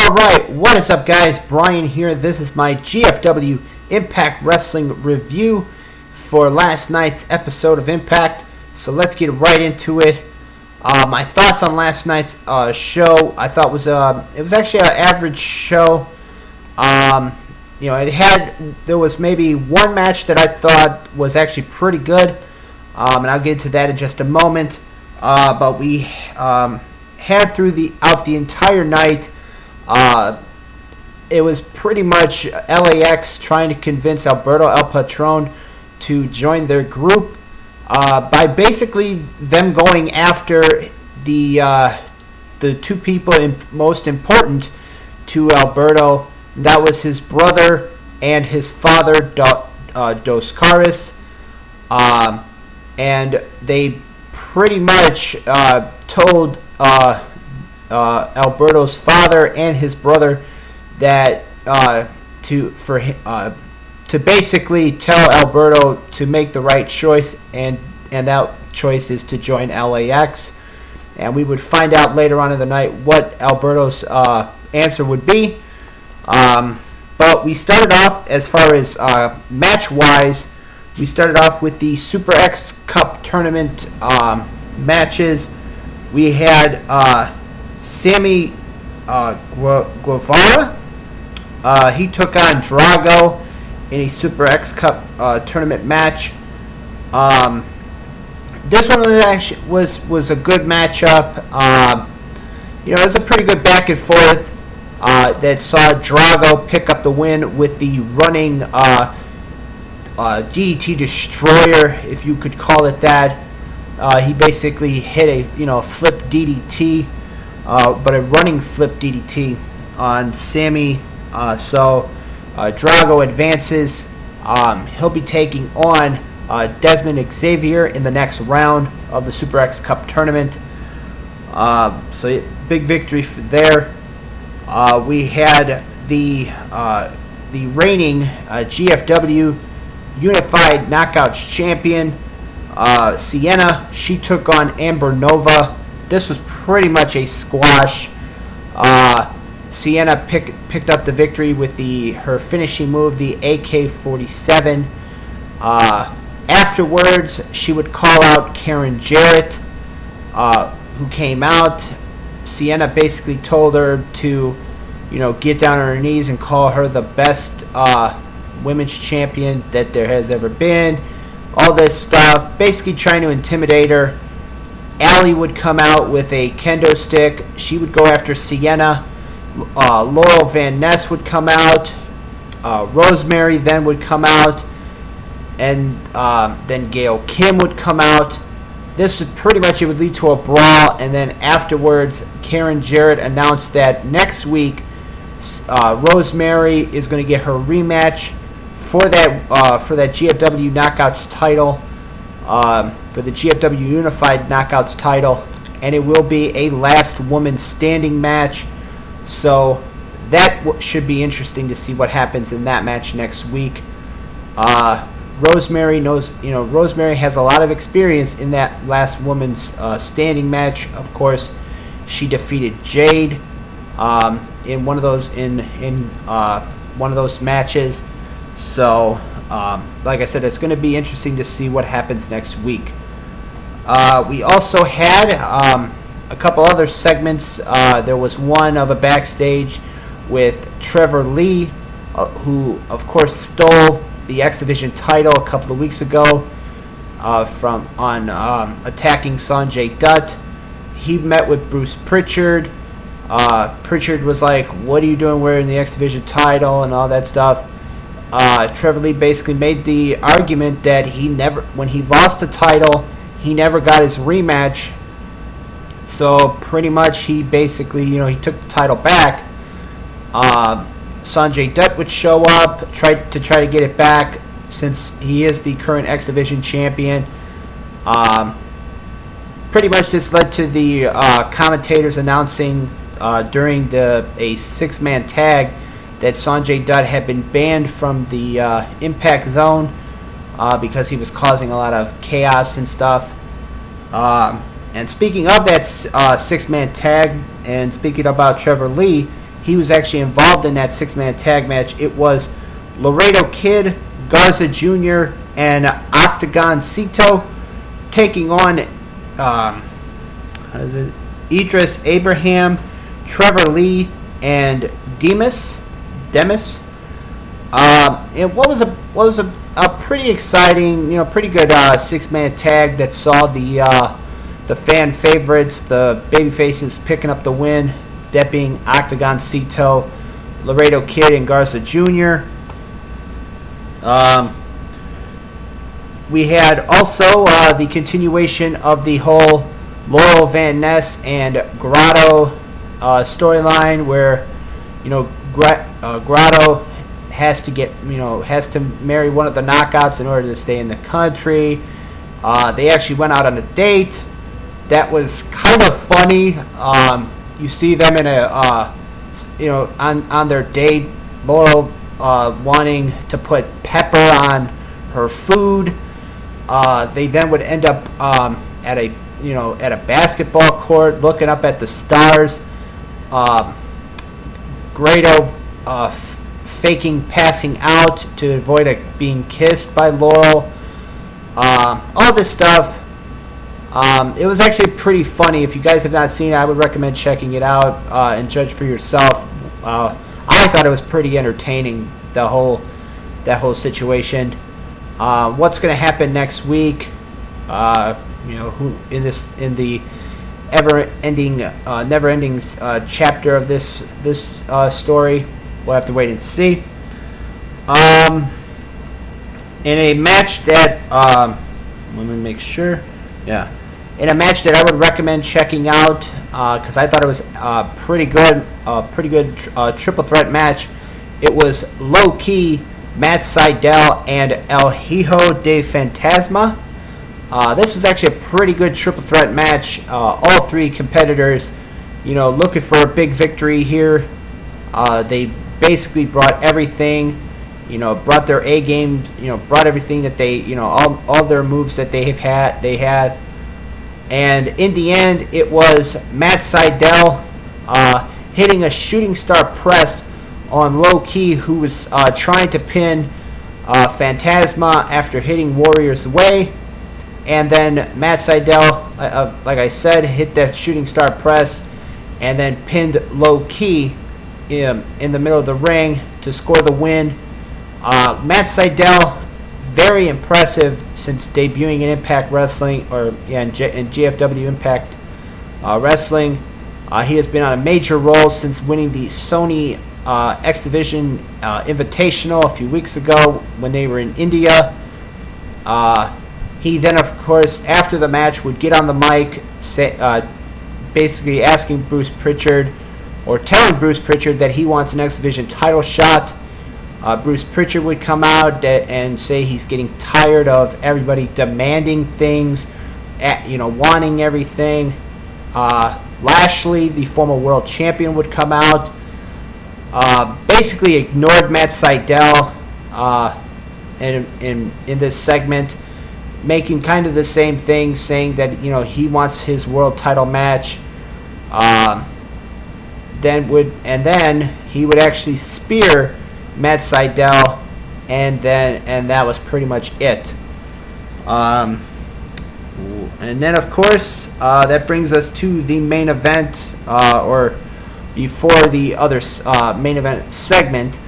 Alright, what is up guys? Brian here. This is my GFW Impact Wrestling review for last night's episode of Impact. So let's get right into it. My thoughts on last night's show, I thought it was actually an average show. There was maybe one match that I thought was actually pretty good, and I'll get into that in just a moment. But we had throughout the entire night. It was pretty much LAX trying to convince Alberto El Patron to join their group by basically them going after the two people most important to Alberto. That was his brother and his father, Dos Caras. And they pretty much told Alberto's father and his brother that to basically tell Alberto to make the right choice, and that choice is to join LAX. And we would find out later on in the night what Alberto's answer would be. But we started off, as far as match-wise, we started off with the Super X Cup tournament matches. We had Sammy Guevara. He took on Drago in a Super X Cup tournament match. This one was a good matchup. It was a pretty good back and forth that saw Drago pick up the win with the running DDT Destroyer, if you could call it that. He basically hit a flip DDT, but a running flip DDT on Sammy. So Drago advances. He'll be taking on Desmond Xavier in the next round of the Super X Cup tournament. So big victory there. We had the reigning GFW Unified Knockouts champion, Sienna. She took on Amber Nova. This was pretty much a squash. Sienna picked up the victory with her finishing move, the AK-47. Afterwards, she would call out Karen Jarrett, who came out. Sienna basically told her to, get down on her knees and call her the best women's champion that there has ever been. All this stuff, basically trying to intimidate her. Allie would come out with a kendo stick. She would go after Sienna. Laurel Van Ness would come out. Rosemary then would come out. And then Gail Kim would come out. This would pretty much, it would lead to a brawl. And then afterwards, Karen Jarrett announced that next week, Rosemary is going to get her rematch for that GFW Knockouts title, for the GFW Unified Knockouts title, and it will be a last woman standing match. So that should be interesting to see what happens in that match next week. Rosemary Rosemary has a lot of experience in that last woman's standing match. Of course, she defeated Jade in one of those matches. So, like I said, it's going to be interesting to see what happens next week. We also had a couple other segments. There was one of a backstage with Trevor Lee, who, of course, stole the X Division title a couple of weeks ago from attacking Sanjay Dutt. He met with Bruce Pritchard. Pritchard was like, "What are you doing wearing the X Division title?" and all that stuff. Trevor Lee basically made the argument that when he lost the title, he never got his rematch. So pretty much he basically, he took the title back. Sanjay Dutt would show up, try to get it back, since he is the current X Division champion. Pretty much this led to the commentators announcing during a six-man tag that Sanjay Dutt had been banned from the Impact Zone because he was causing a lot of chaos and stuff. And speaking of that six-man tag, and speaking about Trevor Lee, he was actually involved in that six-man tag match. It was Laredo Kid, Garza Jr., and Octagon Cito taking on Idris Abraham, Trevor Lee, and Demis. And what was a pretty exciting, pretty good six-man tag that saw the fan favorites, the babyfaces, picking up the win. That being Octagon Cito, Laredo Kid, and Garza Jr. We had also the continuation of the whole Laurel Van Ness and Grotto storyline, where Grotto has to marry one of the knockouts in order to stay in the country. They actually went out on a date. That was kind of funny. You see them in on their date, Laurel wanting to put pepper on her food. They then would end up at a basketball court, looking up at the stars. Grado faking passing out to avoid being kissed by Laurel. All this stuff. It was actually pretty funny. If you guys have not seen it, I would recommend checking it out and judge for yourself. I thought it was pretty entertaining, that whole situation. What's going to happen next week? Who in the never-ending chapter of this story? We'll have to wait and see. In a match that let me make sure. Yeah. In a match that I would recommend checking out, because I thought it was pretty good triple threat match. It was Low Key, Matt Sydal, and El Hijo de Fantasma. This was actually a pretty good triple threat match. All three competitors, looking for a big victory here. They basically brought everything. Brought their A game. Brought everything that they, all their moves that they had. And in the end, it was Matt Sydal hitting a shooting star press on Low Key, who was trying to pin Phantasma after hitting Warriors away. And then Matt Sydal, like I said, hit that shooting star press and then pinned Low Key in the middle of the ring to score the win. Matt Sydal, very impressive since debuting in Impact Wrestling, in GFW Impact Wrestling. He has been on a major role since winning the Sony X Division Invitational a few weeks ago when they were in India. He then, of course, after the match, would get on the mic, basically asking Bruce Pritchard, or telling Bruce Pritchard that he wants an X Division title shot. Bruce Pritchard would come out and say he's getting tired of everybody demanding things, wanting everything. Lashley, the former world champion, would come out, basically ignored Matt Sydal in this segment, making kind of the same thing, saying that he wants his world title match. Then he would actually spear Matt Sydal, and that was pretty much it. And then, of course, that brings us to the main event, or before the other main event segment.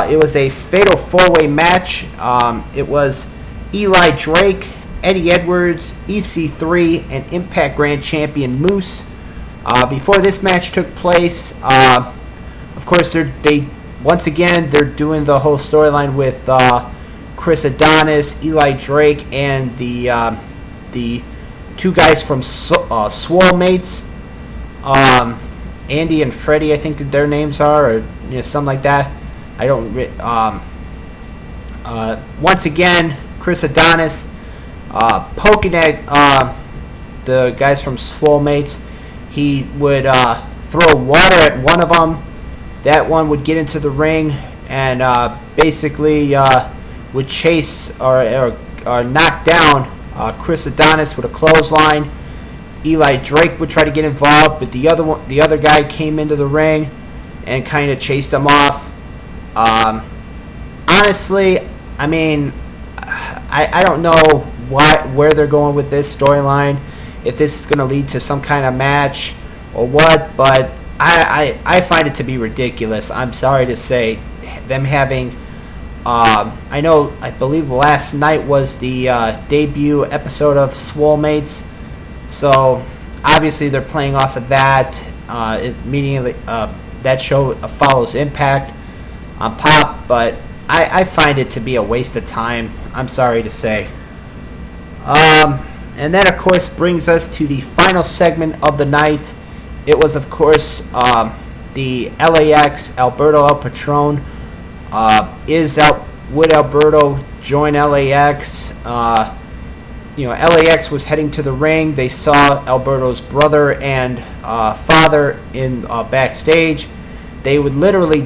It was a fatal four-way match. It was Eli Drake, Eddie Edwards, EC3, and Impact Grand Champion Moose. Before this match took place, of course, they're doing the whole storyline with Chris Adonis, Eli Drake, and the two guys from Swole Mates, Andy and Freddie, I think that their names are, or something like that. I don't. Once again, Chris Adonis poking at the guys from Swole Mates. He would throw water at one of them. That one would get into the ring and basically would chase or knock down Chris Adonis with a clothesline. Eli Drake would try to get involved, but the other guy came into the ring. and kind of chased them off. Honestly, I mean, I don't know where they're going with this storyline, if this is going to lead to some kind of match or what, but I find it to be ridiculous. I'm sorry to say, them having, I believe last night was the debut episode of Swole Mates, so obviously they're playing off of that. Immediately, that show follows Impact on Pop, but I find it to be a waste of time. I'm sorry to say. And that, of course, brings us to the final segment of the night. It was, of course, the LAX, Alberto El Patron. Would Alberto join LAX? LAX was heading to the ring. They saw Alberto's brother and father in backstage. They would literally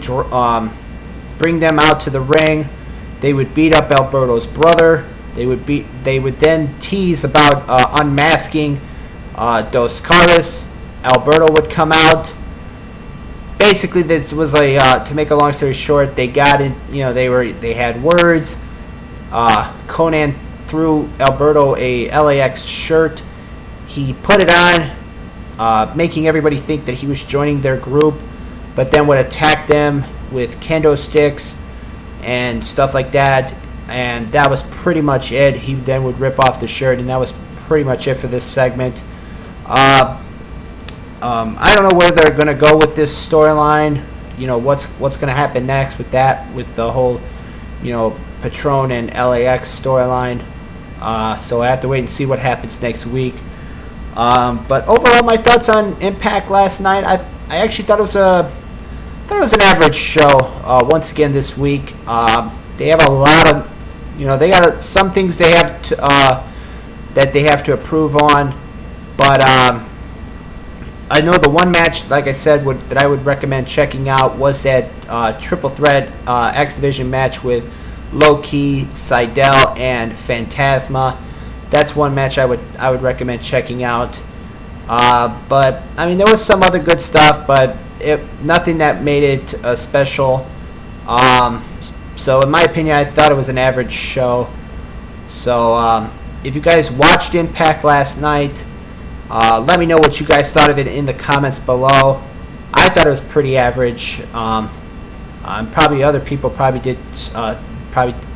bring them out to the ring. They would beat up Alberto's brother. They would then tease about unmasking Dos Caras. Alberto would come out. Basically, this was to make a long story short, they got in. They had words. Conan threw Alberto a LAX shirt. He put it on, making everybody think that he was joining their group, but then would attack them with kendo sticks and stuff like that. And that was pretty much it. He then would rip off the shirt, and that was pretty much it for this segment. I don't know where they're going to go with this storyline. What's going to happen next with that, with the whole, Patron and LAX storyline. So I have to wait and see what happens next week. But overall, my thoughts on Impact last night, I actually thought it was an average show. Once again this week, they have a lot of, they got some things they have to that they have to improve on, but I know the one match, like I said, that I would recommend checking out was that triple threat X Division match with Low Key, Seidel, and Phantasma. That's one match I would recommend checking out. But I mean, there was some other good stuff, but nothing that made it special. So in my opinion, I thought it was an average show. So if you guys watched Impact last night, let me know what you guys thought of it in the comments below. I thought it was pretty average. Probably other people probably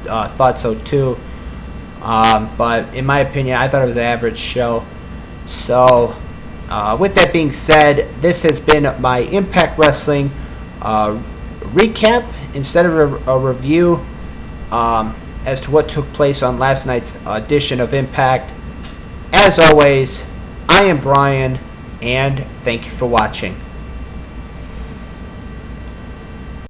thought so too. But in my opinion, I thought it was an average show. So with that being said, this has been my Impact Wrestling recap instead of a review as to what took place on last night's edition of Impact. As always, I am Brian, and thank you for watching.